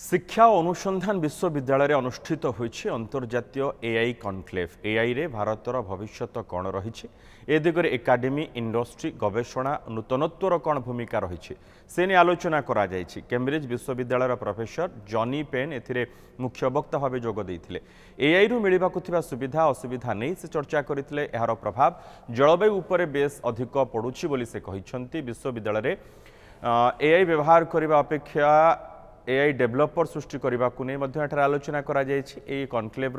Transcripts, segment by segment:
शिक्षा और अनुसंधान विश्वविद्यालय अनुष्ठित होइछि अंतर्जातीय एआई कॉन्क्लेव। एआई रे भारतर भविष्यत कौन रही ए दिगरे एकाडेमी इंडस्ट्री गवेषणा नूतनत्वर कौन भूमिका रही से नहीं आलोचना करा जायछि। कैम्ब्रिज विश्वविद्यालय प्रोफेसर जॉनी पेन एथिरे मुख्य वक्ता भाव जोग देइथिले। एआई रु मिलिबाकु थिबा सुविधा असुविधा नहीं से चर्चा करथिले। एहार प्रभाव जलवायु उपरे बेस अधिक पड़ुछि बोली से कहिसंती। विश्वविद्यालय एआई व्यवहार करबा अपेक्षा एआई डेभलपर सृष्टि करने को नहीं आलोचना कॉन्क्लेव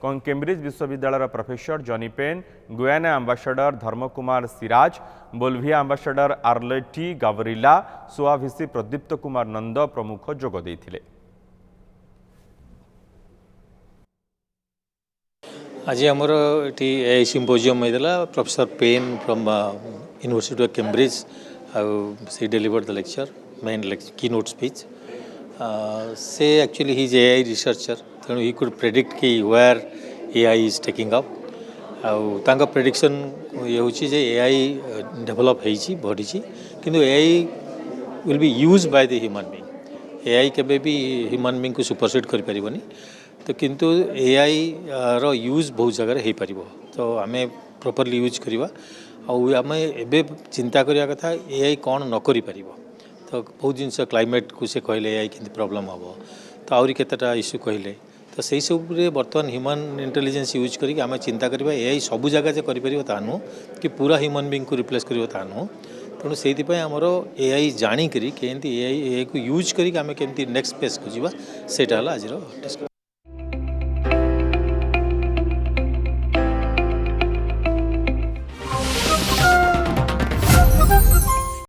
कैम्ब्रिज विश्वविद्यालय professor Johnny Penn, Guyana ambassador Dharmkumar Siraj, Bolivia ambassador Arlete Gavrila, सुआभिसी प्रदीप्त कुमार नंद प्रमुख जोग देइथिले। आज आमर ये सिम्पोजियम होता professor Pen from university of Cambridge she delivered the lecture main keynote speech से actually he is AI researcher तेणु ही कुड प्रेडिक्ट कि where AI is taking up आउ प्रेडिक्शन ये हूँ एआई डेभलप होती बढ़ी किंतु AI will be use by the human being. AI केबे भी ह्यूमन बीइंग को सुपरसीड कर परिबनी तो किंतु एआई रो यूज बहुत जगह हो पार तो आम प्रॉपर्ली यूज करवा आम एबे चिंता करिया कथा एआई कौन न करि परिबो। तो बहुत जिनस क्लाइमेट को से कहले एआई केंति प्रॉब्लम हम तो आउरी केतेटा इश्यू कहले तो सही सब बर्तमान ह्यूमन इंटेलिजेंस यूज करके आम चिंता करवा एआई सबू जगह जे करि ता नुह कि पूरा ह्यूमन बीइंग को रिप्लेस कर ता नुह। तेणु से आमर एआई जाणिक केमती एआई को यूज करके आम केमती नेक्स्ट पेज को जीवा सेटा आज डिस्कशन।